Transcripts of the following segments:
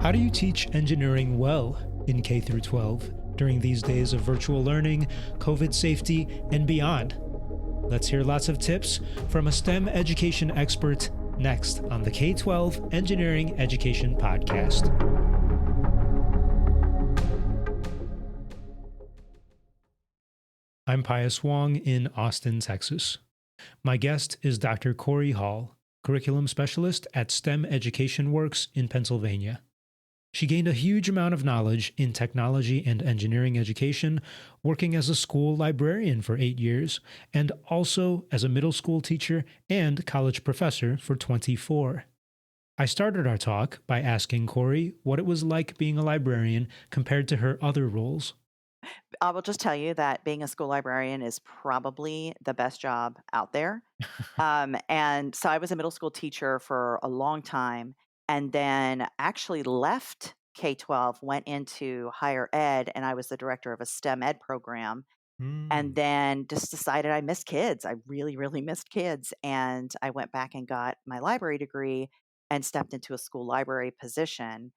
How do you teach engineering well in K through 12 during these days of virtual learning, COVID safety, and beyond? Let's hear lots of tips from a STEM education expert next on the K-12 Engineering Education Podcast. I'm Pius Wong in Austin, Texas. My guest is Dr. Corey Hall, curriculum specialist at STEM Education Works in Pennsylvania. She gained a huge amount of knowledge in technology and engineering education, working as a school librarian for 8 years, and also as a middle school teacher and college professor for 24. I started our talk by asking Corey what it was like being a librarian compared to her other roles. I will just tell you that being a school librarian is probably the best job out there. And so I was a middle school teacher for a long time and then actually left K-12, went into higher ed, and I was the director of a STEM ed program. And Hmm. then just decided I missed kids. I really, really missed kids. And I went back and got my library degree and stepped into a school library position.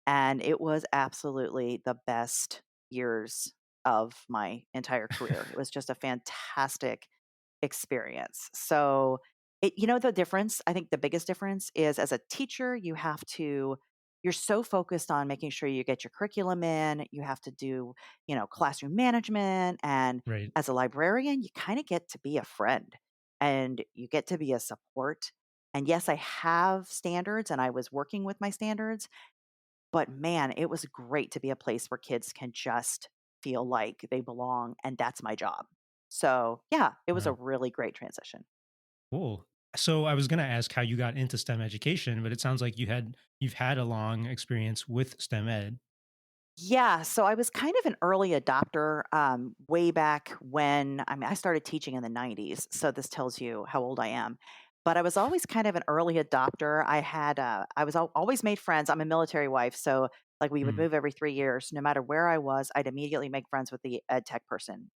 And it was absolutely the best years of my entire career. It was just a fantastic experience. So, the difference, I think the biggest difference is as a teacher, you're so focused on making sure you get your curriculum in, you have to do, classroom management. And Right. as a librarian, you kind of get to be a friend and you get to be a support. And yes, I have standards and I was working with my standards, but man, it was great to be a place where kids can just feel like they belong, and that's my job. So, yeah, it was a Wow. really great transition. Cool. So I was going to ask how you got into STEM education, but it sounds like you've had a long experience with STEM ed. Yeah, so I was kind of an early adopter, way back when I started teaching in the 90s, so this tells you how old I am. But I was always kind of an early adopter. I was always made friends. I'm a military wife, so like we would Mm, move every 3 years. No matter where I was, I'd immediately make friends with the ed tech person,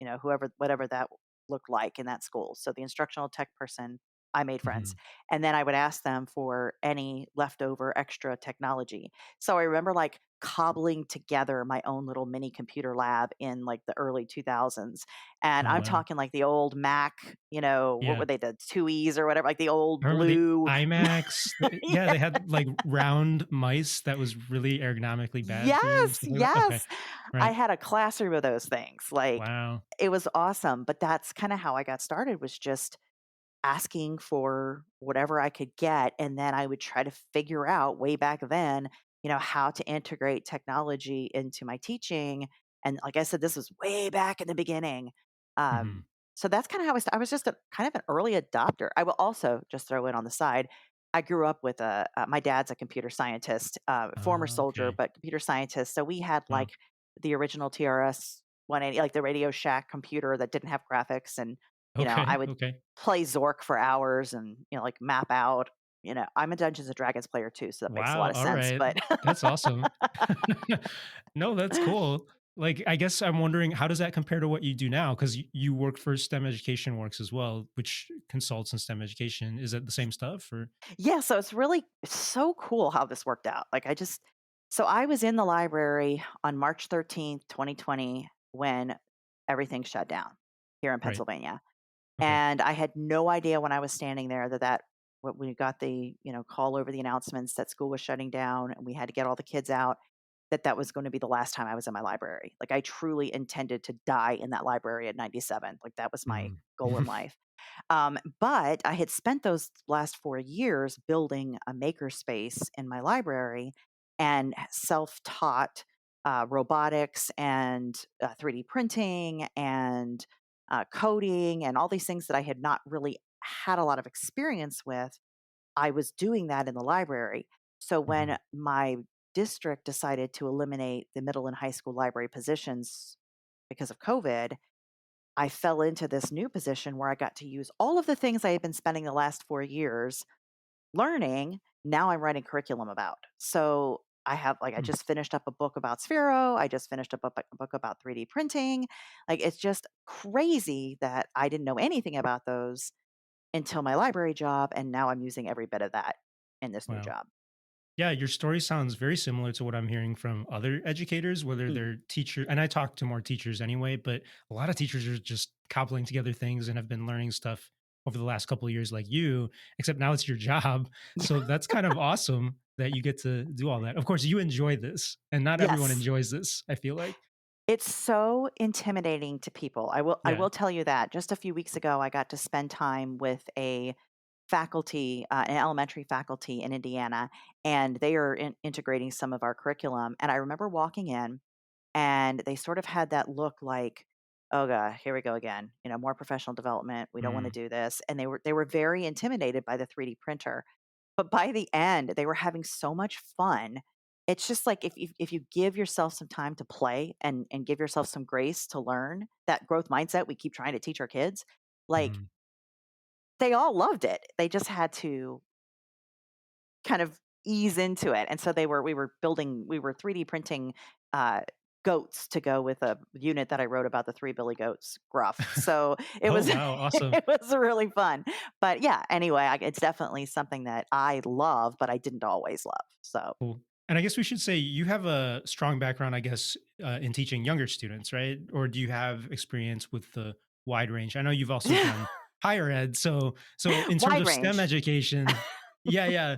whatever that looked like in that school. So the instructional tech person, I made friends. mhm. And then I would ask them for any leftover extra technology. So I remember like cobbling together my own little mini computer lab in like the early 2000s. And Oh, I'm wow. talking like the old Mac, what Yeah. were they, the 2Es or whatever, like the old I remember the blue. iMacs. Yeah, Yeah. they had like round mice that was really ergonomically bad for you and Yes, stuff like that. Okay. yes. I Right. had a classroom of those things. Like Wow. it was awesome. But that's kind of how I got started was just asking for whatever I could get, and then I would try to figure out way back then, how to integrate technology into my teaching. And like I said, this was way back in the beginning. Mhm. So that's kind of how I was just a kind of an early adopter. I will also just throw in on the side. I grew up with my dad's a computer scientist, former soldier, Okay. but computer scientist. So we had Wow. like the original TRS 180, like the Radio Shack computer that didn't have graphics. And, I Okay. would Okay. play Zork for hours and, like map out, I'm a Dungeons and Dragons player too, so that makes a Wow. lot of All sense, right. but That's awesome. No, that's cool. Like, I guess I'm wondering how does that compare to what you do now? Because you work for STEM Education Works as well, which consults in STEM education. Is it the same stuff or? yeah, so it's so cool how this worked out. So I was in the library on March 13th, 2020 when everything shut down here in Right. Pennsylvania. Okay. And I had no idea when I was standing there when we got the, call over the announcements that school was shutting down and we had to get all the kids out, that was going to be the last time I was in my library. Like I truly intended to die in that library at 97. Like that was my Mm. goal in life. But I had spent those last 4 years building a makerspace in my library and self taught robotics and 3D printing and coding and all these things that I had not really had a lot of experience with. I was doing that in the library. So when Mhm. my district decided to eliminate the middle and high school library positions because of COVID, I fell into this new position where I got to use all of the things I had been spending the last 4 years learning. Now I'm writing curriculum about. So I Hmm. just finished up a book about Sphero. I just finished up a book about 3D printing. Like it's just crazy that I didn't know anything about those until my library job. And now I'm using every bit of that in this new Wow. job. Yeah, your story sounds very similar to what I'm hearing from other educators, whether Mm. they're teacher and I talk to more teachers anyway, but a lot of teachers are just cobbling together things and have been learning stuff over the last couple of years like you, except now it's your job. So that's kind of awesome that you get to do all that. Of course, you enjoy this, and not everyone Yes. enjoys this, I feel like. It's so intimidating to people. I Yeah. will tell you that. Just a few weeks ago, I got to spend time with a faculty, an elementary faculty in Indiana, and they are integrating some of our curriculum. And I remember walking in, and they sort of had that look like, "Oh god, here we go again. You know, more professional development. We don't want to Mm, do this." And they were very intimidated by the 3D printer. But by the end, they were having so much fun. It's just like if you give yourself some time to play and give yourself some grace to learn, that growth mindset we keep trying to teach our kids, like, mhm. they all loved it. They just had to kind of ease into it. And so we were 3D printing uh, goats to go with a unit that I wrote about the three Billy Goats gruff. So it Oh, was wow, awesome. it was really fun. But yeah, anyway, it's definitely something that I love, but I didn't always love. So Cool. And I guess we should say you have a strong background, I guess, in teaching younger students, right? Or do you have experience with the wide range? I know you've also done higher ed. So in terms wide of STEM range. education, yeah, yeah.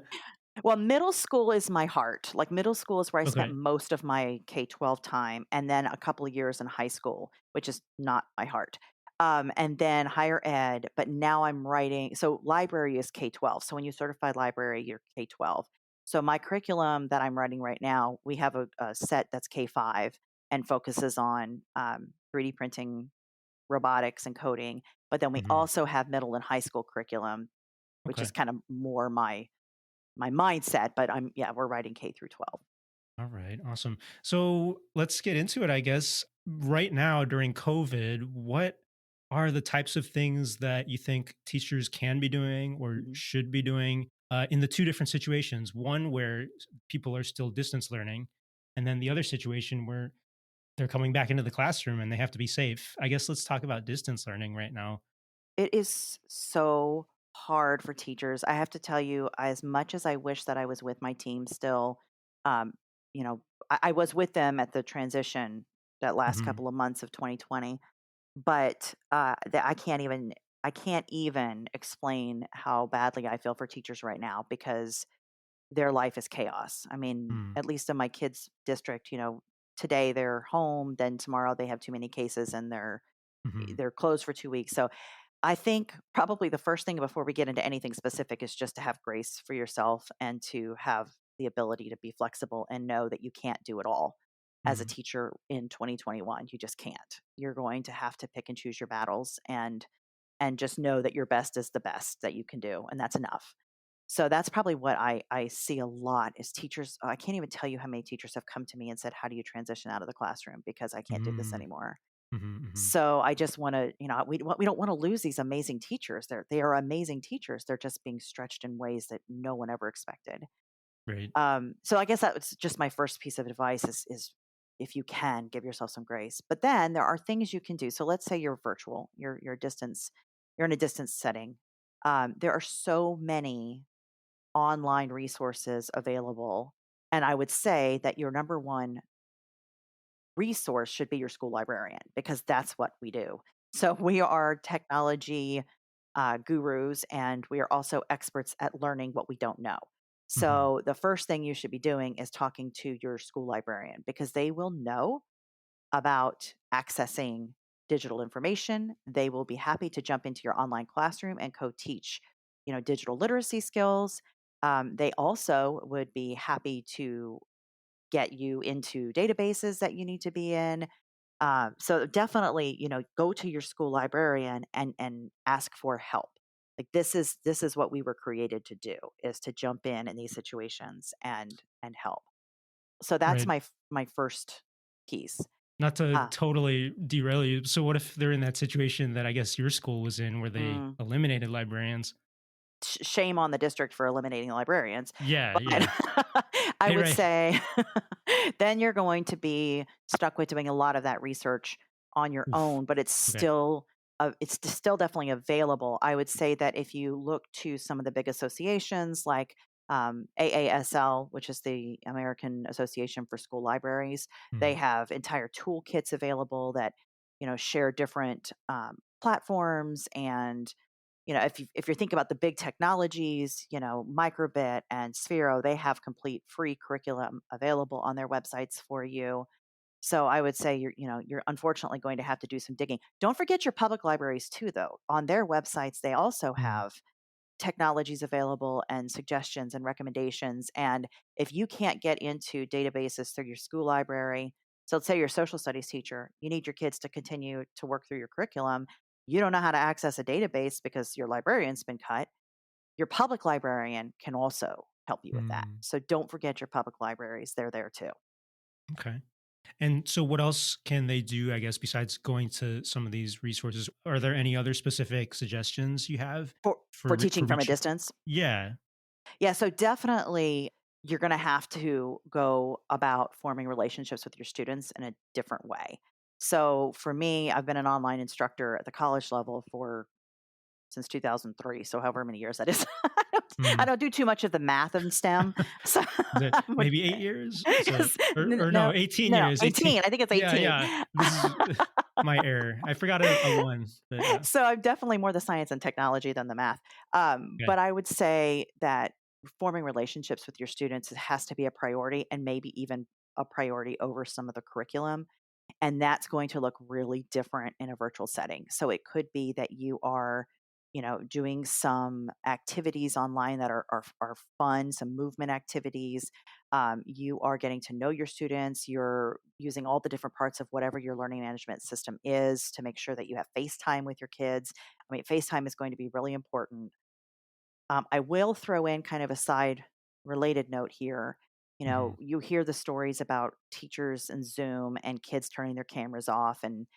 Well, middle school is my heart. Like, middle school is where I spent Okay. most of my K-12 time, and then a couple of years in high school, which is not my heart. And then higher ed, but now I'm writing, so library is K-12. So when you certify library, you're K-12. So my curriculum that I'm writing right now, we have a set that's K-5 and focuses on 3D printing, robotics, and coding. But then we Mhm. also have middle and high school curriculum, which is Okay. kind of more my mindset, but we're writing K through 12. All right. Awesome. So let's get into it, I guess. Right now, during COVID, what are the types of things that you think teachers can be doing or Mhm. should be doing in the two different situations? One where people are still distance learning, and then the other situation where they're coming back into the classroom and they have to be safe. I guess let's talk about distance learning right now. It is so hard for teachers. I have to tell you, as much as I wish that I was with my team still, um, you know, I was with them at the transition that last Hmm. couple of months of 2020, but I can't even explain how badly I feel for teachers right now because their life is chaos. I mean, Mm-hmm. at least in my kids' district, today they're home, then tomorrow they have too many cases and they're closed for 2 weeks. So I think probably the first thing before we get into anything specific is just to have grace for yourself and to have the ability to be flexible and know that you can't do it all as a Hmm. teacher in 2021. You just can't. You're going to have to pick and choose your battles and just know that your best is the best that you can do, and that's enough. So that's probably what I see a lot is teachers. I can't even tell you how many teachers have come to me and said, "How do you transition out of the classroom because I can't do this Hmm. anymore." Hmm. So I just want to, we don't want to lose these amazing teachers. They are amazing teachers. They're just being stretched in ways that no one ever expected. Right. So I guess that's just my first piece of advice is if you can give yourself some grace. But then there are things you can do. So let's say you're virtual, you're distance, you're in a distance setting. There are so many online resources available, and I would say that your number one resource should be your school librarian because that's what we do. So we are technology gurus and we are also experts at learning what we don't know. Hmm. So the first thing you should be doing is talking to your school librarian because they will know about accessing digital information. They will be happy to jump into your online classroom and co-teach, digital literacy skills. They also would be happy to get you into databases that you need to be in. So definitely, go to your school librarian and ask for help. Like this is what we were created to do is to jump in these situations and help. So that's Right. my first piece. Not to Uh, totally derail you. So what if they're in that situation that I guess your school was in where they mm, eliminated librarians? shame on the district for eliminating the librarians. Yeah, But yeah. I Hey, would right. say then you're going to be stuck with doing a lot of that research on your Oof. own, but Okay. it's still definitely available. I would say that if you look to some of the big associations like AASL, which is the American Association for School Libraries. They Mm, have entire toolkits available that, share different platforms. And if you're thinking about the big technologies, Microbit and Sphero, they have complete free curriculum available on their websites for you. So I would say you're unfortunately going to have to do some digging. Don't forget your public libraries too, though. On their websites, they also mm, have technologies available and suggestions and recommendations. And if you can't get into databases through your school library, so let's say you're a social studies teacher, you need your kids to continue to work through your curriculum. You don't know how to access a database because your librarian's been cut. Your public librarian can also help you with that. mm. So don't forget your public libraries. They're there too. Okay. And so, what else can they do, I guess, besides going to some of these resources? Are there any other specific suggestions you have For for teaching from a reaching? distance. Yeah. Yeah, so definitely you're going to have to go about forming relationships with your students in a different way. So for me, I've been an online instructor at the college level for since 2003, so however many years that is. I Mm. don't do too much of the math in STEM. So Is it which maybe 8 years? So, is or no, no, 18 no, years. 18. 18. I think it's Yeah, 18. yeah. This is my error. I forgot a one, but yeah. So I'm definitely more the science and technology than the math. Okay. But I would say that forming relationships with your students has to be a priority and maybe even a priority over some of the curriculum. And that's going to look really different in a virtual setting. So it could be that you are, doing some activities online that are fun, some movement activities. You are getting to know your students. You're using all the different parts of whatever your learning management system is to make sure that you have FaceTime with your kids. I mean, FaceTime is going to be really important. I will throw in kind of a side related note here. Hmm. You hear the stories about teachers and Zoom and kids turning their cameras off. And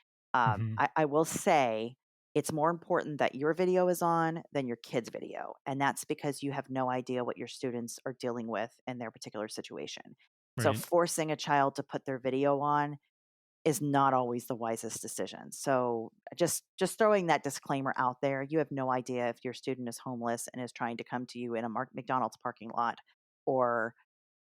Hmm. I will say it's more important that your video is on than your kid's video. And that's because you have no idea what your students are dealing with in their particular situation. So Right. forcing a child to put their video on is not always the wisest decision. So just throwing that disclaimer out there, you have no idea if your student is homeless and is trying to come to you in a McDonald's parking lot, or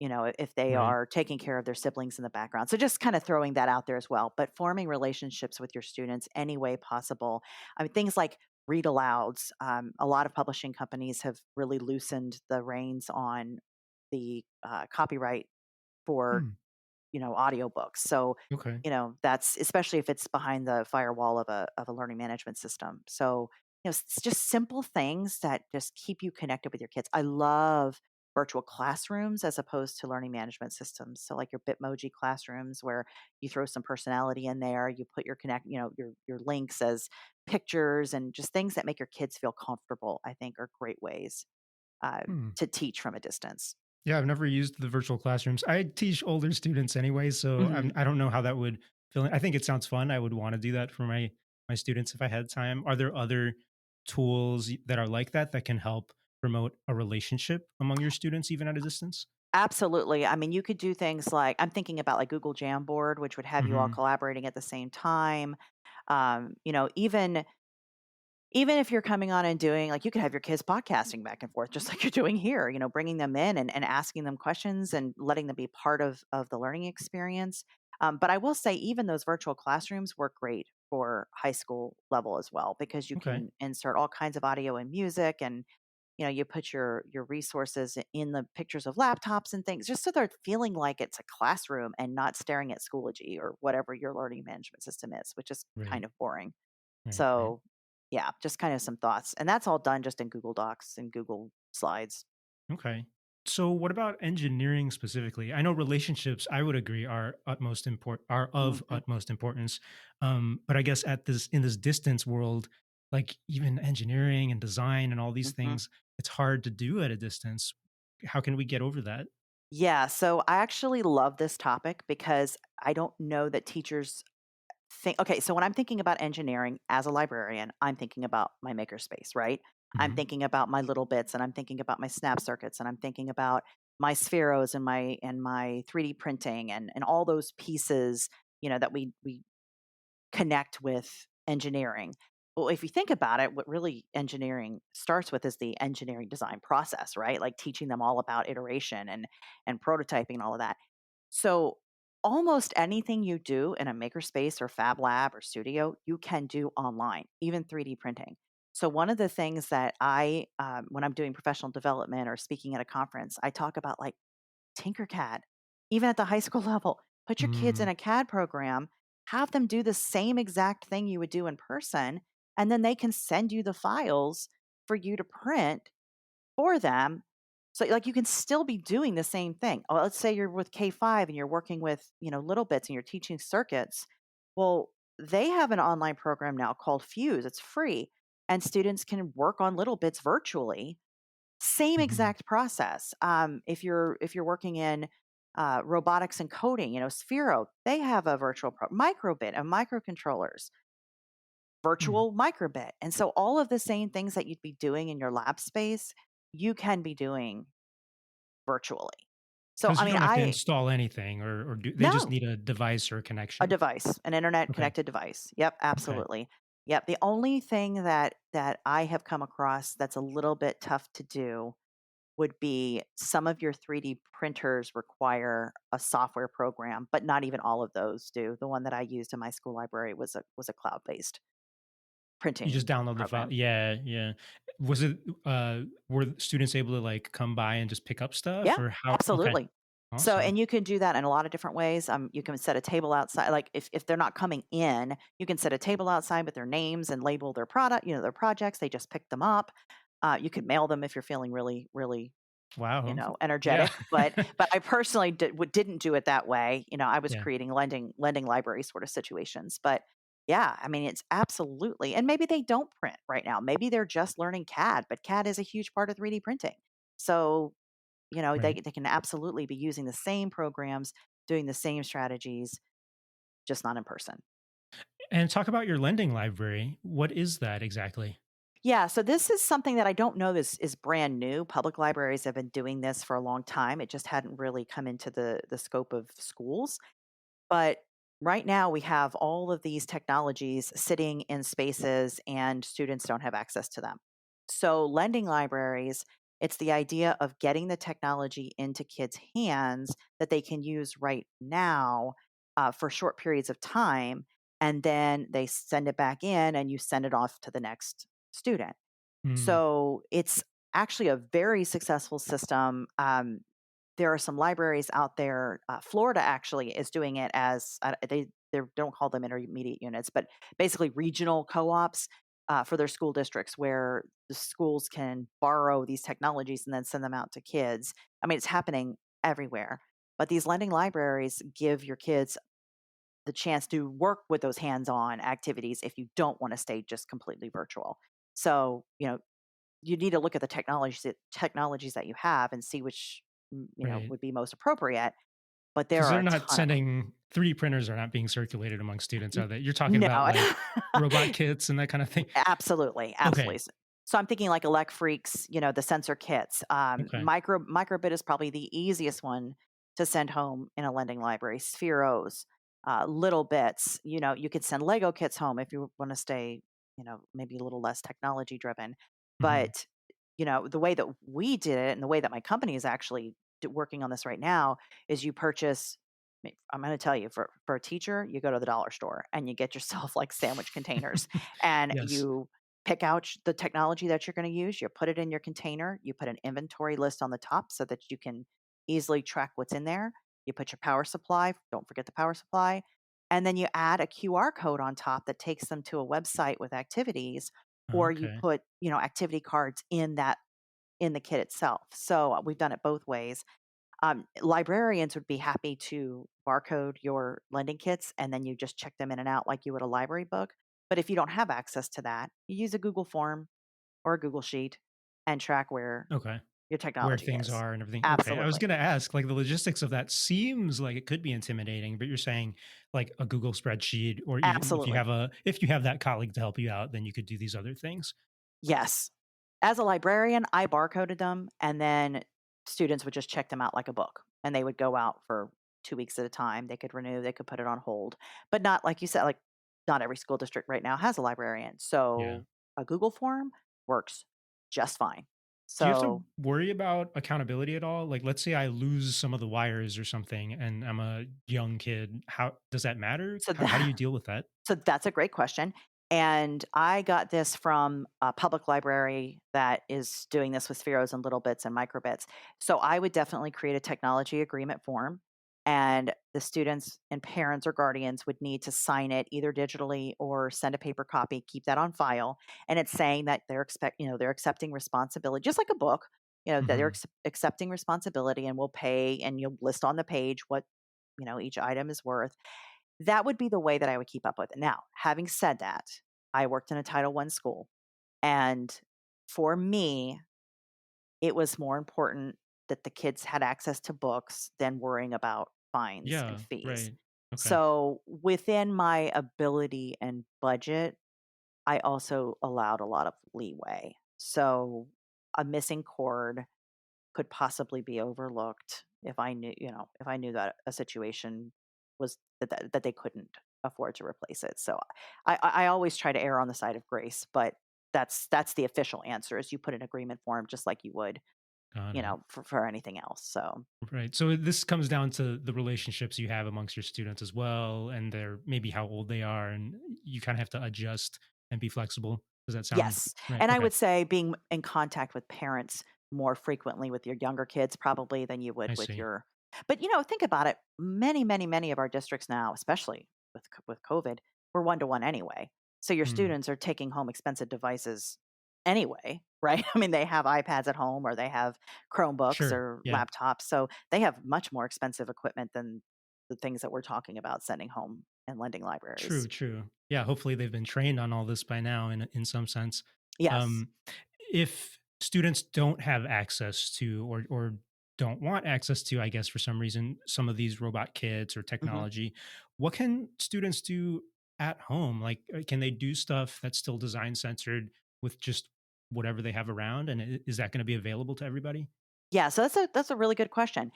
if they Right. are taking care of their siblings in the background. So just kind of throwing that out there as well, but forming relationships with your students any way possible. I mean, things like read alouds. A lot of publishing companies have really loosened the reins on the copyright for Hmm. audiobooks. So, Okay. that's especially if it's behind the firewall of a learning management system. So, it's just simple things that just keep you connected with your kids. I love virtual classrooms as opposed to learning management systems. So like your Bitmoji classrooms where you throw some personality in there, you put your links as pictures and just things that make your kids feel comfortable, I think are great ways Hmm. to teach from a distance. Yeah, I've never used the virtual classrooms. I teach older students anyway, so Mhm. I don't know how that would feel. I think it sounds fun. I would want to do that for my students if I had time. Are there other tools that are like that that can help promote a relationship among your students even at a distance? Absolutely. I mean, you could do things like I'm thinking about like Google Jamboard, which would have you all Hmm. collaborating at the same time. Even if you're coming on and doing like you could have your kids podcasting back and forth, just like you're doing here. Bringing them in and asking them questions and letting them be part of the learning experience. But I will say, even those virtual classrooms work great for high school level as well because you Okay. can insert all kinds of audio and music and you put your resources in the pictures of laptops and things just so they're feeling like it's a classroom and not staring at Schoology or whatever your learning management system is, which is Right. kind of boring. Right. Right. So, yeah, just kind of some thoughts. And that's all done just in Google Docs and Google Slides. Okay. So what about engineering specifically? I know relationships, I would agree, are of Mhm, utmost importance. But I guess at this in this distance world, like even engineering and design and all these mhm. things, it's hard to do at a distance. How can we get over that? Yeah, so I actually love this topic because I don't know that teachers think okay, so when I'm thinking about engineering as a librarian, I'm thinking about my makerspace, right? I'm Hmm. thinking about my little bits and I'm thinking about my snap circuits and I'm thinking about my spheros and my 3D printing and all those pieces, that we connect with engineering. Well, if you think about it, what really engineering starts with is the engineering design process, right? Like teaching them all about iteration and prototyping and all of that. So almost anything you do in a makerspace or fab lab or studio, you can do online, even 3D printing. So one of the things that when I'm doing professional development or speaking at a conference, I talk about like Tinkercad, even at the high school level. Put your kids in Mm, a CAD program, have them do the same exact thing you would do in person, and then they can send you the files for you to print for them. So, like, you can still be doing the same thing. Let's say you're with K-5 and you're working with, little bits and you're teaching circuits. Well, they have an online program now called Fuse. It's free, and students can work on little bits virtually, same mhm, exact process. If you're working in robotics and coding, Sphero, they have a microbit of microcontrollers, mm. virtual microbit, and so all of the same things that you'd be doing in your lab space, you can be doing virtually. So, 'Cause I you mean, don't have to I install anything or do they just no, need a device or a a connection? device, an internet Okay, connected device. Yep, okay. absolutely. Yep. The only thing that I have come across that's a little bit tough to do would be some of your 3D printers require a software program, but not even all of those do. The one that I used in my school library was a cloud-based You printing just download the file. program. Yeah, yeah. Was it, were students able to, like, come by and just pick up stuff Yeah, or how okay, absolutely. So, awesome. and you can do that in a lot of different ways. You can set a table outside. Like if they're not coming in, you can set a table outside with their names and label their product, their projects. They just pick them up. You can mail them if you're feeling really, really Wow. Yeah. energetic, but I personally didn't do it that way. I was Yeah, creating lending library sort of situations. But yeah, I mean, it's absolutely, and maybe they don't print right now. Maybe they're just learning CAD, but CAD is a huge part of 3D printing. So, they right. they can absolutely be using the same programs, doing the same strategies, just not in person. And talk about your lending library. What is that exactly? Yeah, so this is something that I don't know is brand new. Public libraries have been doing this for a long time. It just hadn't really come into the scope of schools. But right now, we have all of these technologies sitting in spaces, and students don't have access to them. So, lending libraries, it's the idea of getting the technology into kids' hands that they can use right now for short periods of time. And then they send it back in, and you send it off to the next student. Mm, So, it's actually a very successful system. There are some libraries out there. Florida actually is doing it as they don't call them intermediate units, but basically regional co-ops for their school districts, where the schools can borrow these technologies and then send them out to kids. I mean, it's happening everywhere. But these lending libraries give your kids the chance to work with those hands-on activities if you don't want to stay just completely virtual. So, you need to look at the technologies that you have and see which, right. would be most appropriate, but there Because are they're a not ton of them. sending 3D printers are not being circulated among students, are they? You're talking about, No. like, robot kits and that kinda thing? Absolutely, absolutely. Okay, So I'm thinking like Elect Freaks, the sensor kits. okay. Microbit is probably the easiest one to send home in a lending library. Spheros, little bits. You could send Lego kits home if you want to stay, maybe a little less technology driven. Mhm. But the way that we did it, and the way that my company is actually working on this right now, is you purchase. I'm going to tell you, for a teacher, you go to the dollar store and you get yourself like sandwich containers, and Yes. you pick out the technology that you're going to use. You put it in your container. You put an inventory list on the top so that you can easily track what's in there. You put your power supply. Don't forget the power supply. And then you add a QR code on top that takes them to a website with activities, or you Okay. put, activity cards in the kit itself. So we've done it both ways. Librarians would be happy to barcode your lending kits, and then you just check them in and out like you would a library book. But if you don't have access to that, you use a Google form or a Google sheet and track where Okay. your Where technology things is. are and everything. Okay. I was Absolutely. gonna ask, like, the logistics of that seems like it could be intimidating, but you're saying, like, a Google spreadsheet or even Absolutely. if you have that colleague to help you out, then you could do these other things. Yes. As a librarian, I barcoded them, and then students would just check them out like a book, and they would go out for 2 weeks at a time. They could renew, they could put it on hold, but not like you said, like not every school district right now has a librarian. Yeah. So a Google form works just fine. Do you have to So worry about accountability at all? Like, let's say I lose some of the wires or something and I'm a young kid. How does that matter? so How do you that deal with that? So that's a great question. And I got this from a public library that is doing this with spheros and little bits and microbits. So I would definitely create a technology agreement form, and the students and parents or guardians would need to sign it either digitally or send a paper copy, keep that on file. And it's saying that they're accepting responsibility, just like a book, that they're Mhm. accepting responsibility and will pay, and you'll list on the page what, each item is worth. That would be the way that I would keep up with it. Now, having said that, I worked in a Title I school, and for me, it was more important that the kids had access to books than worrying about fines and Yeah, fees. right. Okay. So, within my ability and budget, I also allowed a lot of leeway. So, a missing cord could possibly be overlooked if I knew that a situation was that they couldn't afford to replace it. So I always try to err on the side of grace, but that's the official answer is you put an agreement form just like you would, Got it. for anything else. So Right. So this comes down to the relationships you have amongst your students as well, and their maybe how old they are, and you kind of have to adjust and be flexible. Does that sound yes, right? and I Okay. would say being in contact with parents more frequently with your younger kids probably than you would I with see. your but, think about it, many, many, many of our districts now, especially with COVID, we're one-to-one anyway. So your Mm, students are taking home expensive devices anyway, right? I mean, they have iPads at home or they have Chromebooks sure. or Yeah. laptops, so they have much more expensive equipment than the things that we're talking about sending home and lending True, libraries. true. Yeah, hopefully they've been trained on all this by now in some sense. Yes. Um, if students don't have access to or don't want access to, I guess for some reason, some of these robot kits or Mhm. technology, what can students do at home? Like, can they do stuff that's still design centered with just whatever they have around? And is that going to be available to everybody? Yeah, so that's a really good question.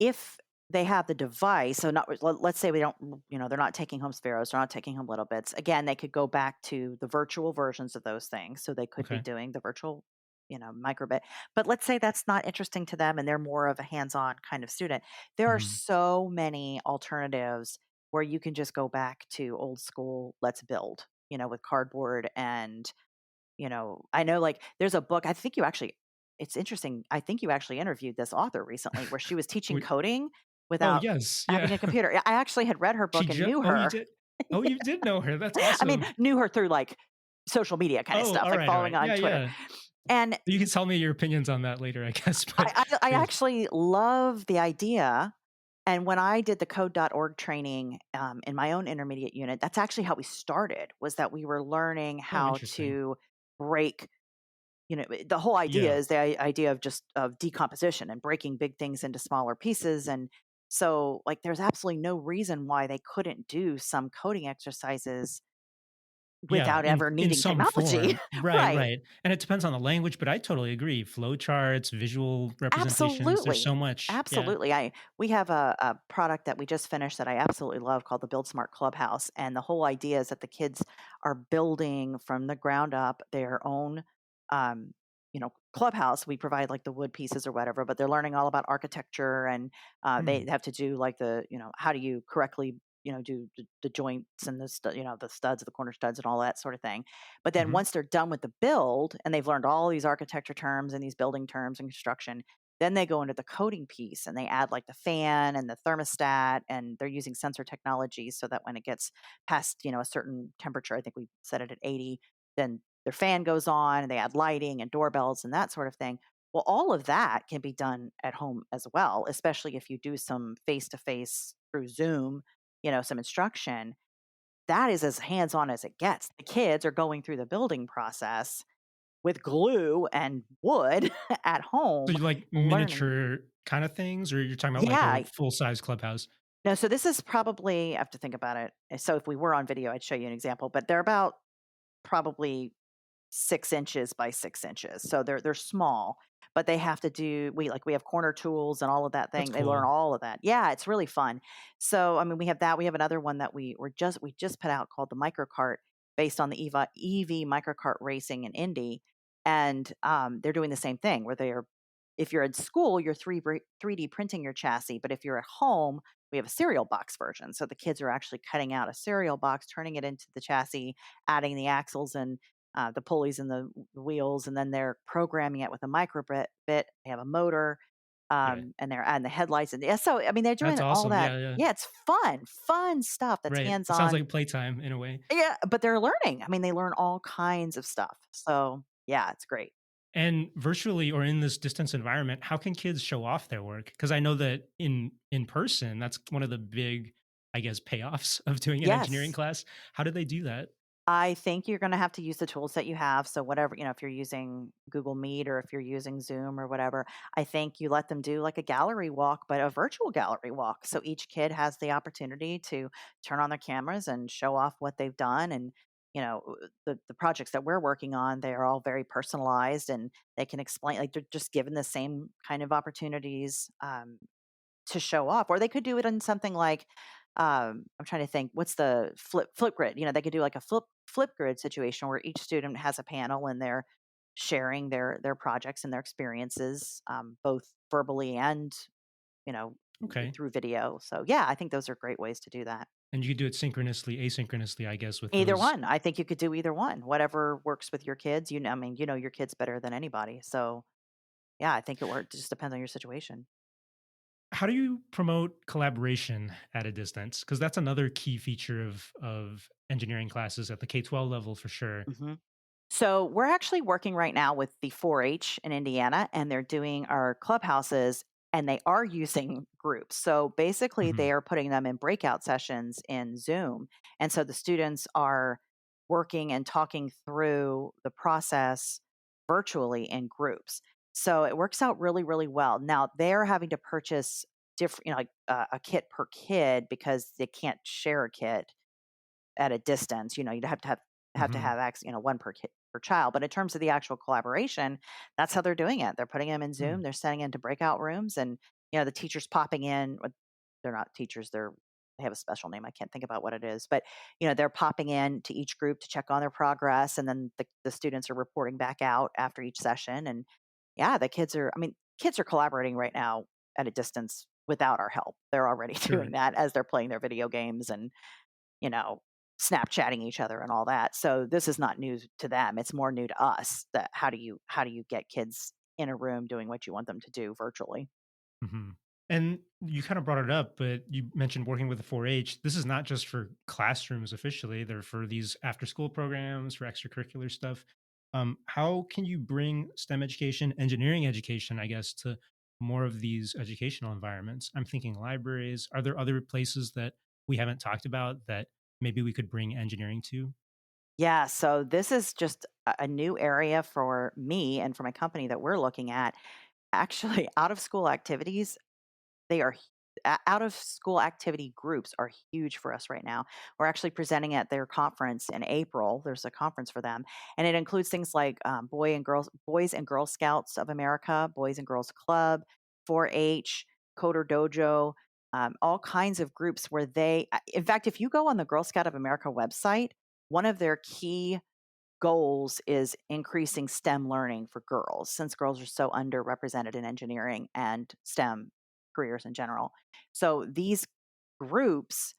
If they have the device, so not let's say we don't, they're not taking home Sparrows, they're not taking home Little Bits. Again, they could go back to the virtual versions of those things. So they could be Okay. doing the virtual, microbit. But let's say that's not interesting to them and they're more of a hands-on kind of student. There are Mhm. so many alternatives where you can just go back to old school, let's build, with cardboard and I know, like, there's a book, I think you actually it's interesting, I think you actually interviewed this author recently where she was teaching Wait, coding oh, without yes. Yeah. having a computer. Yeah, I actually had read her She book and just, knew oh, you her. did. Oh, you did know her. That's I mean, awesome. knew her through, like, social media kinda Oh, stuff, like all following right. on Yeah, Twitter. yeah. And You can tell me your opinions on that later, I guess, but I yes. actually love the idea, and when I did the code.org training, in my own intermediate unit, that's actually how we started, was that we were learning Oh, how interesting. to break. The whole idea Yeah. is the idea of just of decomposition and breaking big things into smaller pieces. And so, like, there's absolutely no reason why they couldn't do some coding exercises Yeah, without ever in needing some technology. form. Right, Right. right. And it depends on the language, but I totally agree. Flowcharts, visual representations, there's so Absolutely. much. Yeah. Absolutely. We have a product that we just finished that I absolutely love called the Build Smart Clubhouse. And the whole idea is that the kids are building from the ground up their own um, clubhouse. We provide like the wood pieces or whatever, but they're learning all about architecture and they Hmm, have to do like how do you correctly do the joints and the studs, the corner studs, and all that sort of thing. But then mhm. once they're done with the build and they've learned all these architecture terms and these building terms and construction, then they go into the coding piece and they add like the fan and the thermostat, and they're using sensor technology so that when it gets past, a certain temperature, I think we set it at 80, then their fan goes on and they add lighting and doorbells and that sort of thing. Well, all of that can be done at home as well, especially if you do some face to face through Zoom, some instruction. That is as hands on as it gets. The kids are going through the building process with glue and wood at So home you like learning. miniature kind of things, or you're talking about like a Yeah. full-size clubhouse? No, so this is probably I have to think about it. So if we were on video, I'd show you an example, but they're about probably 6 inches by 6 inches. So they're small, but they have to do we have corner tools and all of that That's thing. They learn cool. all of that. Yeah, it's really fun. So I mean, we have that. We have another one that we just put out called the microcart, based on the EV microcart racing in Indy, and they're doing the same thing where they're if you're at school, you're 3D printing your chassis, but if you're at home, we have a cereal box version. So the kids are actually cutting out a cereal box, turning it into the chassis, adding the axles and the pulleys and the wheels, and then they're programming it with a micro bit. They have a motor, Yeah. and they're adding the headlights. And yeah, so I mean, they're That's doing all awesome. that. Yeah, yeah. Yeah, it's fun stuff that's Right. hands It sounds on. like playtime in a way. Yeah, but they're learning. I mean, they learn all kinds of stuff. So yeah, it's great. And virtually or in this distance environment, how can kids show off their work? Because I know that in person, that's one of the big, I guess, payoffs of doing an engineering Yes. class. How do they do that? I think you're gonna have to use the tools that you have. So whatever, if you're using Google Meet or if you're using Zoom or whatever, I think you let them do like a gallery walk, but a virtual gallery walk. So each kid has the opportunity to turn on their cameras and show off what they've done. And the projects that we're working on, they are all very personalized, and they can explain, like, they're just given the same kind of opportunities to show off. Or they could do it in something like, I'm trying to think, what's the flip grid? They could do like a flip grid situation where each student has a panel and they're sharing their projects and their experiences, both verbally and you know Okay. through video. So yeah, I think those are great ways to do that. And you could do it synchronously, asynchronously, I guess, with Either those. one. I think you could do either one. Whatever works with your kids. I mean, you know your kids better than anybody. So yeah, I think it works. It just depends on your situation. How do you promote collaboration at a distance? Because that's another key feature of engineering classes at the K-12 level for sure. hmm So we're actually working right now with the 4-H in Indiana, and they're doing our clubhouses, and they are using groups. So basically, Mhm. they are putting them in breakout sessions in Zoom. And so the students are working and talking through the process virtually in groups. So it works out really, really well. Now they're having to purchase different, like a kit per kid because they can't share a kit at a distance. You'd have to have Mhm. one per kid per child. But in terms of the actual collaboration, that's how they're doing it. They're putting them in Hmm. Zoom. They're sending into breakout rooms, and the teachers popping in. They're not teachers. They have a special name. I can't think about what it is, but they're popping in to each group to check on their progress, and then the students are reporting back out after each session. And yeah, the kids are. I mean, kids are collaborating right now at a distance without our help. They're already doing Sure. that as they're playing their video games and you know, Snapchatting each other and all that. So this is not new to them. It's more new to us that how do you get kids in a room doing what you want them to do virtually? Mhm. And you kind of brought it up, but you mentioned working with the 4-H. This is not just for classrooms officially, they're for these after school programs, for extracurricular stuff. How can you bring STEM education, engineering education, I guess, to more of these educational environments? I'm thinking libraries. Are there other places that we haven't talked about that maybe we could bring engineering to? Yeah, so this is just a new area for me and for my company that we're looking at. Actually, out of school activities, they are out of school activity groups are huge for us right now. We're actually presenting at their conference in April. There's a conference for them, and it includes things like Boys and Girl Scouts of America, Boys and Girls Club, 4-H, Coder Dojo, all kinds of groups where in fact, if you go on the Girl Scout of America website, one of their key goals is increasing STEM learning for girls, since girls are so underrepresented in engineering and STEM careers in general. So these groups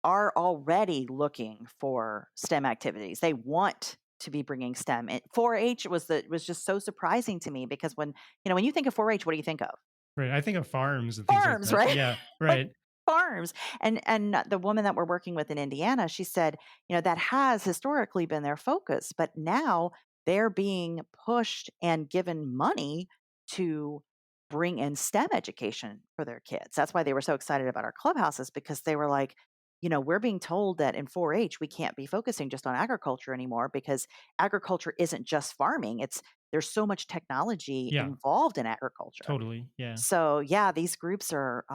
are already looking for STEM activities. They want to be bringing STEM in. 4-H was just so surprising to me because when you think of 4-H, what do you think of? Right. I think of farms and things like Farms, that. right? Yeah. Like Right. farms. And the woman that we're working with in Indiana, she said, that has historically been their focus, but now they're being pushed and given money to bring in STEM education for their kids. That's why they were so excited about our clubhouses, because they were like, we're being told that in 4-H we can't be focusing just on agriculture anymore, because agriculture isn't just farming. There's so much technology Yeah. involved in agriculture. Totally. Yeah. So yeah, these groups are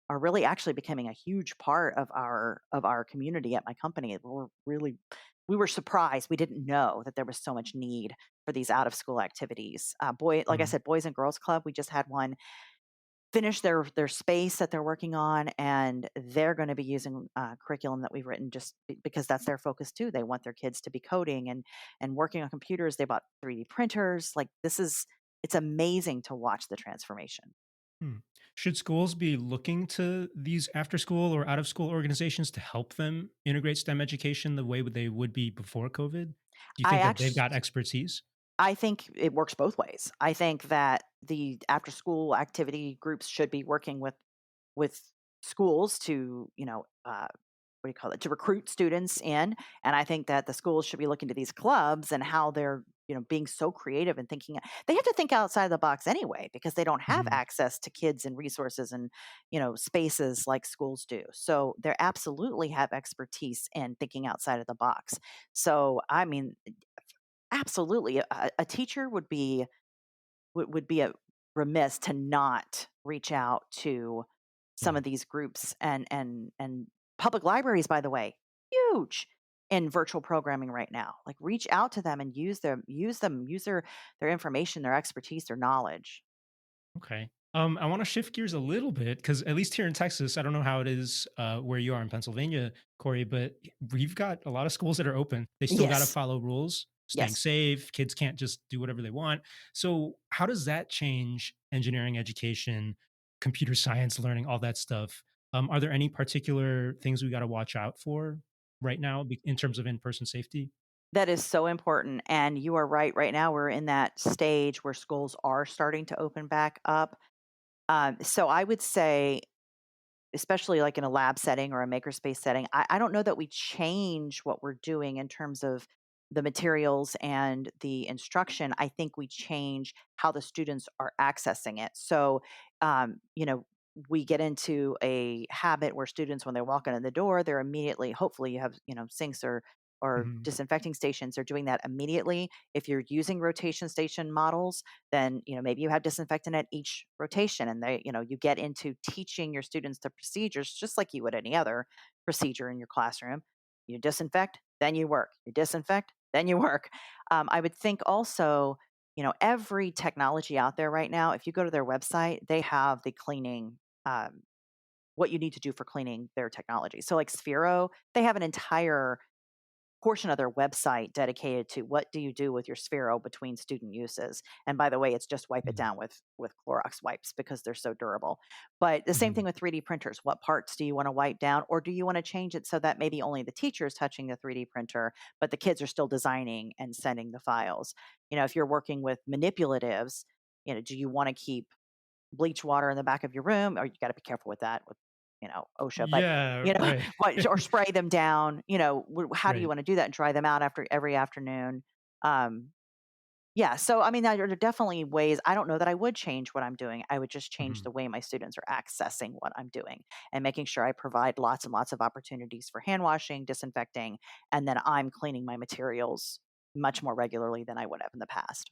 really actually becoming a huge part of our community at my company. We're really we were surprised. We didn't know that there was so much need for these out of school activities. Boy, like I Mhm. said, Boys and Girls Club, we just had one finish their space that they're working on, and they're going to be using curriculum that we've written just because that's their focus too. They want their kids to be coding and working on computers. They bought 3D printers. Like this is it's amazing to watch the transformation. Hmm. Should schools be looking to these after school or out of school organizations to help them integrate STEM education the way they would be before COVID? Do you I think that they've actually got expertise? I think it works both ways. I think that the after school activity groups should be working with schools to, what do you call it, to recruit students in. And I think that the schools should be looking to these clubs and how they're, being so creative and thinking they have to think outside the box anyway because they don't have Mhm. access to kids and resources and, spaces like schools do. So they absolutely have expertise in thinking outside of the box. So I mean, absolutely a teacher would be a remiss to not reach out to some Yeah. of these groups and public libraries, by the way, huge in virtual programming right now. Like reach out to them and use their information, their expertise, their knowledge. Okay. I want to shift gears a little bit because at least here in Texas, I don't know how it is where you are in Pennsylvania, Corey, but we've got a lot of schools that are open. They still got to Yes. follow rules, staying Yes. safe. Kids can't just do whatever they want. So, how does that change engineering education, computer science learning, all that stuff? Are there any particular things we got to watch out for right now in terms of in person safety? That is so important. And you are right. Right now, we're in that stage where schools are starting to open back up. So I would say especially like in a lab setting or a makerspace setting, I don't know that we change what we're doing in terms of the materials and the instruction. I think we change how the students are accessing it. So, we get into a habit where students, when they're walking in the door, they're immediately, hopefully, you have, sinks or Mhm. disinfecting stations. They're doing that immediately. If you're using rotation station models, then maybe you have disinfectant at each rotation and you get into teaching your students the procedures just like you would any other procedure in your classroom. You disinfect, then you work. You disinfect, then you work. I would think also, every technology out there right now, if you go to their website, they have the cleaning, what you need to do for cleaning their technology. So like Sphero, they have an entire portion of their website dedicated to what do you do with your Sphero between student uses. And by the way, it's just wipe it Mhm. down with Clorox wipes because they're so durable. But the same thing Mhm. with 3D printers. What parts do you want to wipe down, or do you want to change it so that maybe only the teacher is touching the 3D printer, but the kids are still designing and sending the files? If you're working with manipulatives, do you want to keep bleach water in the back of your room, or you got to be careful with that with OSHA, but Yeah, you know right. or spray them down. How do you Right. want to do that and dry them out after every afternoon? um yeah, so I mean there are definitely ways. I don't know that I would change what I'm doing. I would just change Mhm. the way my students are accessing what I'm doing and making sure I provide lots and lots of opportunities for hand washing, disinfecting, and then I'm cleaning my materials much more regularly than I would have in the past.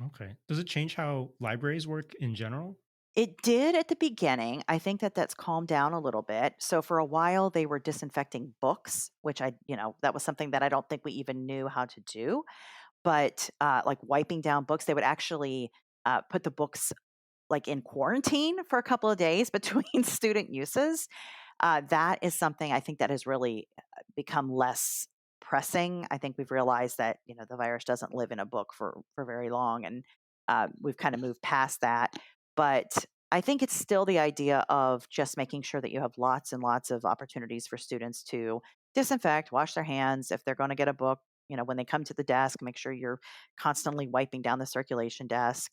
Okay. Does it change how libraries work in general? It did at the beginning. I think that that's calmed down a little bit. So for a while they were disinfecting books, which that was something that I don't think we even knew how to do. But like wiping down books, they would actually put the books like in quarantine for a couple of days between student uses. That is something I think that has really become less pressing. I think we've realized that the virus doesn't live in a book for very long, and we've kind of moved past that. But I think it's still the idea of just making sure that you have lots and lots of opportunities for students to disinfect, wash their hands if they're going to get a book. When they come to the desk, make sure you're constantly wiping down the circulation desk.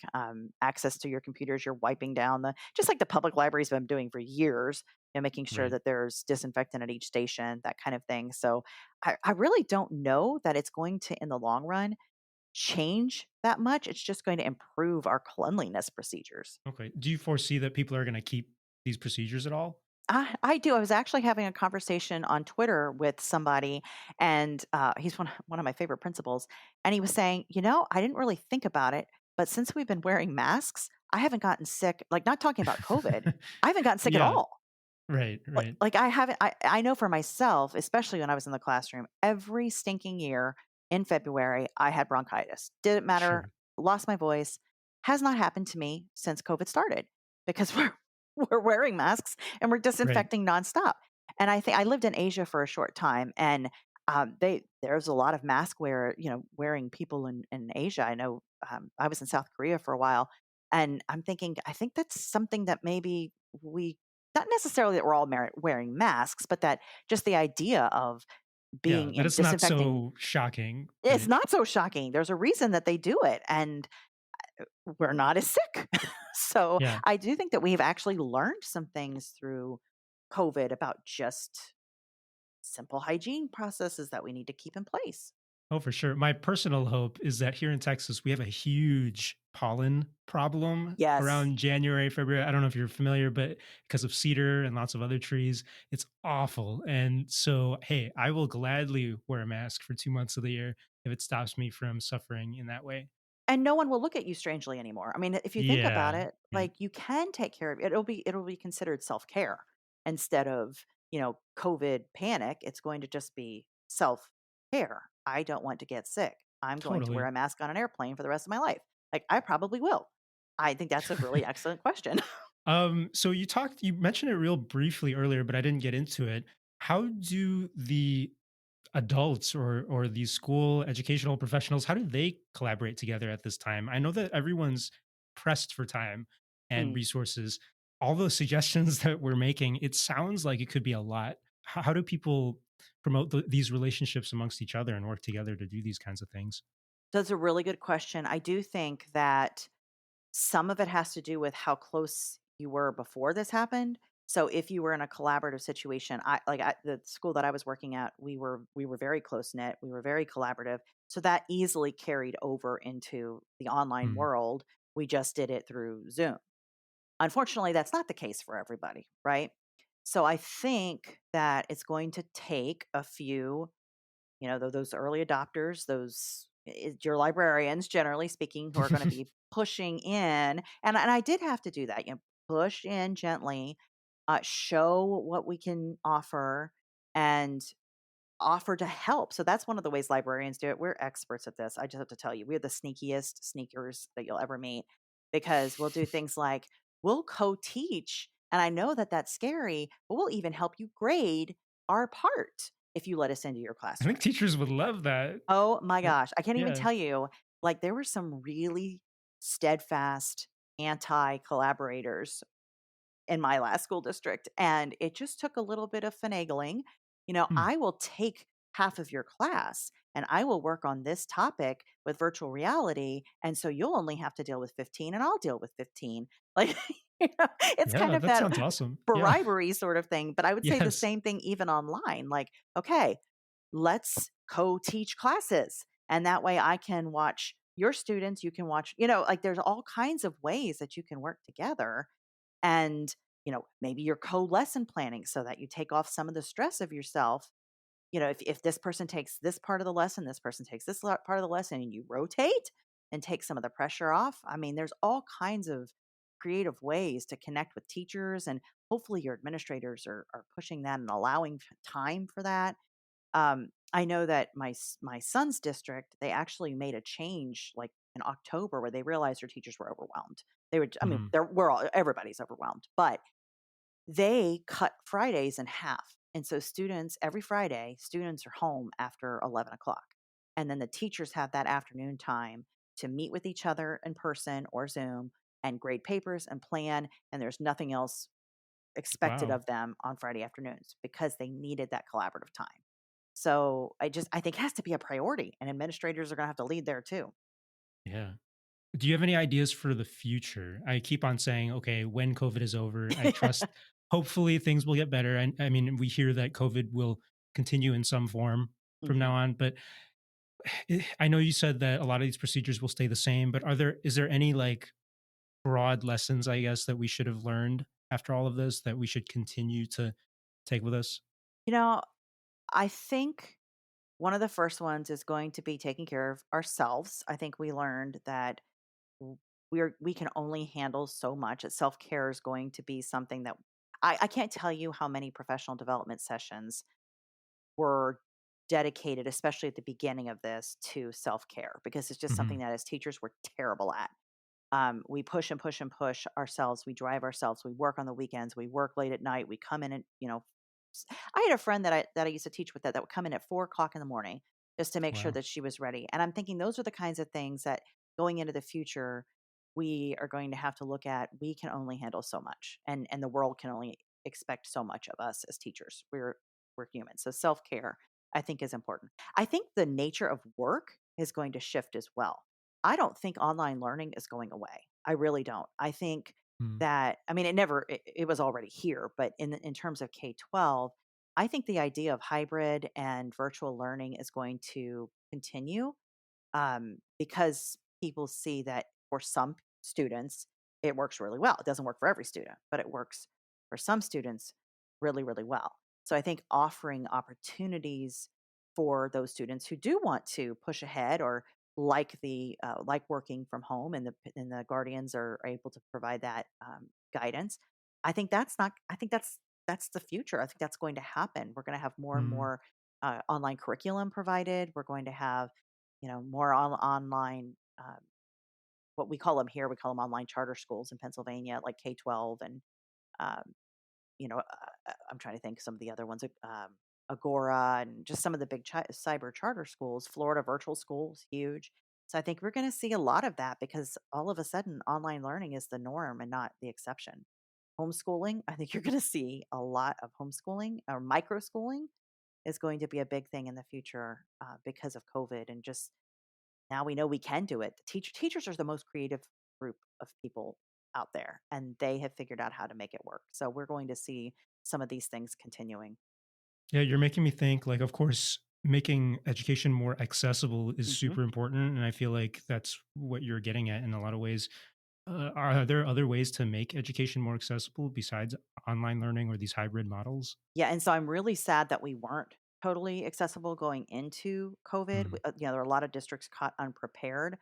Access to your computers, you're wiping down just like the public libraries have been doing for years, making sure Right. that there's disinfectant at each station, that kind of thing. So I really don't know that it's going to, in the long run, change that much. It's just going to improve our cleanliness procedures. Okay. Do you foresee that people are gonna keep these procedures at all? I do. I was actually having a conversation on Twitter with somebody, and he's one of my favorite principals. And he was saying, I didn't really think about it, but since we've been wearing masks, I haven't gotten sick. Like, not talking about COVID, I haven't gotten sick at Yeah, all. Right, right. Like, I haven't I know for myself, especially when I was in the classroom, every stinking year in February, I had bronchitis. Didn't matter, Sure. lost my voice. Has not happened to me since COVID started because we're wearing masks and we're Right. disinfecting nonstop. And I think I lived in Asia for a short time, and there's a lot of mask wearing people in Asia. I know I was in South Korea for a while, and I'm thinking I think that's something that maybe we not necessarily that we're all wearing masks, but that just the idea of Yeah, being, that it's not disinfecting, so shocking, it's right? not so shocking. There's a reason that they do it, and we're not as sick. So Yeah. I do think that we've actually learned some things through COVID about just simple hygiene processes that we need to keep in place. Oh, for sure. My personal hope is that here in Texas, we have a huge pollen problem Yes. around January, February. I don't know if you're familiar, but because of cedar and lots of other trees, it's awful. And so, hey, I will gladly wear a mask for 2 months of the year if it stops me from suffering in that way. And no one will look at you strangely anymore. I mean, if you think about Yeah. it, Right. like, you can take care of it. It'll be considered self-care instead of, COVID panic. It's going to just be self-care. I don't want to get sick. I'm going to wear Totally. a mask on an airplane for the rest of my life. Like, I probably will. I think that's a really excellent question. So you mentioned it real briefly earlier, but I didn't get into it. How do the adults or these school educational professionals, how do they collaborate together at this time? I know that everyone's pressed for time and Mm. resources. All those suggestions that we're making, it sounds like it could be a lot. How do people promote these relationships amongst each other and work together to do these kinds of things? That's a really good question. I do think that some of it has to do with how close you were before this happened. So if you were in a collaborative situation, at the school that I was working at, we were very close knit, we were very collaborative. So that easily carried over into the online Hmm. world. We just did it through Zoom. Unfortunately, that's not the case for everybody, right? So I think that it's going to take a few, those early adopters, your librarians, generally speaking, who are going to be pushing in, and I did have to do that. Push in gently, show what we can offer, and offer to help. So that's one of the ways librarians do it. We're experts at this. I just have to tell you, we're the sneakiest sneakers that you'll ever meet because we'll do things like we'll co-teach, and I know that that's scary, but we'll even help you grade our part if you let us into your I think classroom. teachers would love that. Oh my Uh, gosh, I can't even Yeah. tell you, like, there were some really steadfast anti-collaborators in my last school district, and it just took a little bit of finagling. Hmm. I will take half of your class and I will work on this topic with virtual reality, and so you'll only have to deal with 15 and I'll deal with 15. Like, it's kind Yeah, of that that sounds awesome. Yeah. bribery sort of thing, but I would say the Yes. same thing even online. Like, okay, let's co-teach classes, and that way I can watch your students, you can watch, like, there's all kinds of ways that you can work together. And maybe you're co-lesson planning so that you take off some of the stress of yourself. If this person takes this part of the lesson, this person takes this part of the lesson, and you rotate and take some of the pressure off. I mean, there's all kinds of creative ways to connect with teachers, and hopefully your administrators are pushing that and allowing time for that. I know that my son's district, they actually made a change like in October where they realized their teachers were overwhelmed. They were, I mean, Mhm. everybody's overwhelmed, but they cut Fridays in half. And so every Friday, students are home after 11 o'clock. And then the teachers have that afternoon time to meet with each other in person or Zoom and grade papers and plan. And there's nothing else expected Wow. of them on Friday afternoons because they needed that collaborative time. So I think it has to be a priority, and administrators are going to have to lead there too. Yeah. Do you have any ideas for the future? I keep on saying, okay, when COVID is over, I trust hopefully things will get better. I mean, we hear that COVID will continue in some form from now Mhm. on, but I know you said that a lot of these procedures will stay the same, but is there any like broad lessons, I guess, that we should have learned after all of this that we should continue to take with us? You know, I think one of the first ones is going to be taking care of ourselves. I think we learned that we can only handle so much. That self care is going to be something that I can't tell you how many professional development sessions were dedicated, especially at the beginning of this, to self-care because it's just something Hmm. that as teachers we're terrible at. We push and push and push ourselves. We drive ourselves. We work on the weekends. We work late at night. We come in and I had a friend that I used to teach with that would come in at 4 o'clock in the morning just to make sure Wow. that she was ready. And I'm thinking those are the kinds of things that going into the future we are going to have to look at. We can only handle so much, and the world can only expect so much of us as teachers. We're human, so self care I think is important. I think the nature of work is going to shift as well. I don't think online learning is going away. I really don't. I think Mm. that I mean, it was already here, but in terms of K-12, I think the idea of hybrid and virtual learning is going to continue, because people see that for some students, it works really well. It doesn't work for every student, but it works for some students really, really well. So I think offering opportunities for those students who do want to push ahead or like working from home and the guardians are able to provide that guidance. I think that's not. I think that's the future. I think that's going to happen. We're going to have more and Mm. more online curriculum provided. We're going to have more online, what we call them here, we call them online charter schools in Pennsylvania, like K-12 and, um, I'm trying to think of some of the other ones, Agora and just some of the big cyber charter schools. Florida virtual schools, huge. So I think we're going to see a lot of that because all of a sudden online learning is the norm and not the exception. Homeschooling, I think you're going to see a lot of homeschooling or microschooling is going to be a big thing in the future because of COVID and just now we know we can do it. Teachers are the most creative group of people out there, and they have figured out how to make it work. So we're going to see some of these things continuing. Yeah, you're making me think, like, of course, making education more accessible is Mhm. super important. And I feel like that's what you're getting at in a lot of ways. Are there other ways to make education more accessible besides online learning or these hybrid models? Yeah, and so I'm really sad that we weren't totally accessible going into COVID. Mm. There are a lot of districts caught unprepared.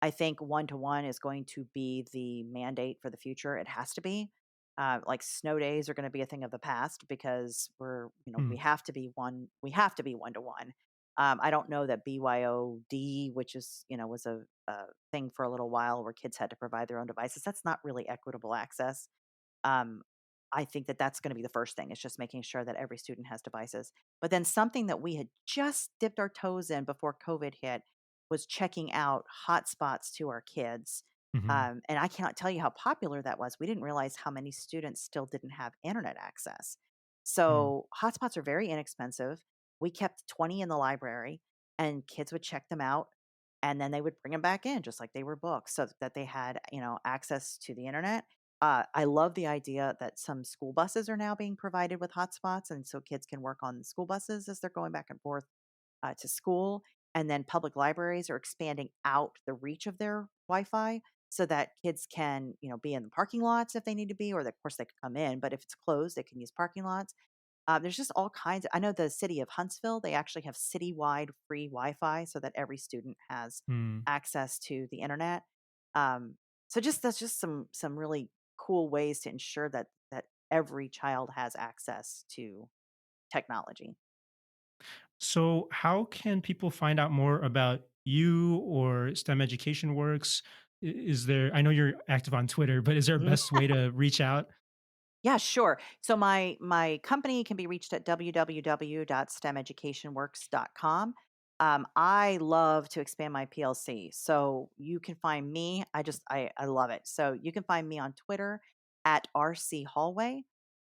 I think one to one is going to be the mandate for the future. It has to be. Like snow days are going to be a thing of the past because we Mm. have to be one. We have to be one to one. I don't know that BYOD, which is was a thing for a little while where kids had to provide their own devices. That's not really equitable access. um, I think that that's going to be the first thing. It's just making sure that every student has devices. But then something that we had just dipped our toes in before COVID hit was checking out hotspots to our kids. Hmm. And I cannot tell you how popular that was. We didn't realize how many students still didn't have internet access. Mm. So hotspots are very inexpensive. We kept 20 in the library, and kids would check them out. And then they would bring them back in just like they were books so that they had, access to the internet. I love the idea that some school buses are now being provided with hotspots, and so kids can work on the school buses as they're going back and forth to school. And then public libraries are expanding out the reach of their Wi-Fi so that kids can, be in the parking lots if they need to be, or of course they could come in. But if it's closed, they can use parking lots. There's just all kinds. I know the city of Huntsville, they actually have citywide free Wi-Fi so that every student has Mm. access to the internet. So just that's just some really cool ways to ensure that every child has access to technology. So, how can people find out more about you or STEM Education Works? Is there, I know you're active on Twitter, but is there a best way to reach out? Yeah, sure. So my company can be reached at www.stemeducationworks.com. I love to expand my PLC. So you can find me. I love it. So you can find me on Twitter at RC Hallway,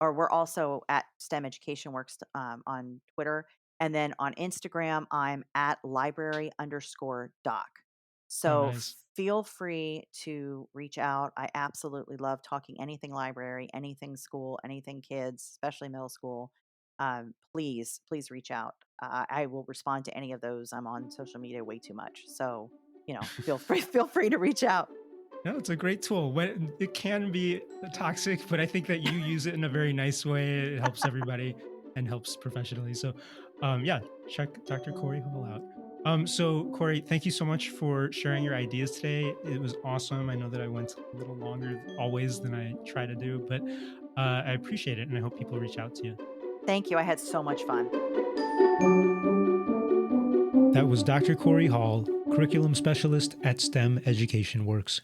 or we're also at STEM Education Works on Twitter. And then on Instagram, I'm at library_doc. Oh, So nice. feel free to reach out. I absolutely love talking anything library, anything school, anything kids, especially middle school. Please reach out. I will respond to any of those. I'm on social media way too much. So, feel free, feel free to reach out. No, it's a great tool. When it can be toxic, but I think that you use it in a very nice way. It helps everybody and helps professionally. So, yeah, check Dr. Corey Hall out. So Corey, thank you so much for sharing your ideas today. It was awesome. I know that I went a little longer always than I try to do, but I appreciate it, and I hope people reach out to you. Thank you. I had so much fun. That was Dr. Corey Hall, Curriculum Specialist at STEM Education Works.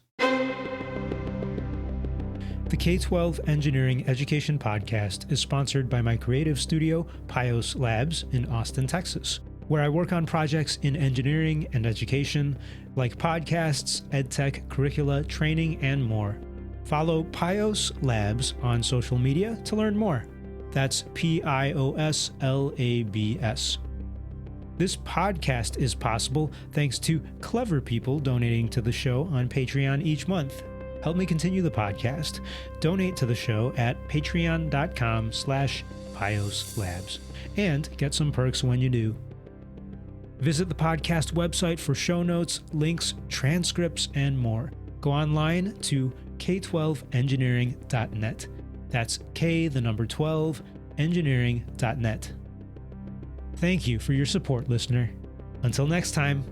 The K-12 Engineering Education Podcast is sponsored by my creative studio, Pios Labs, in Austin, Texas, where I work on projects in engineering and education, like podcasts, edtech, curricula, training, and more. Follow Pios Labs on social media to learn more. That's PIOSLABS. This podcast is possible thanks to clever people donating to the show on Patreon each month. Help me continue the podcast. Donate to the show at patreon.com/PiosLabs and get some perks when you do. Visit the podcast website for show notes, links, transcripts, and more. Go online to k12engineering.net. That's K12 engineering.net. Thank you for your support, listener. Until next time.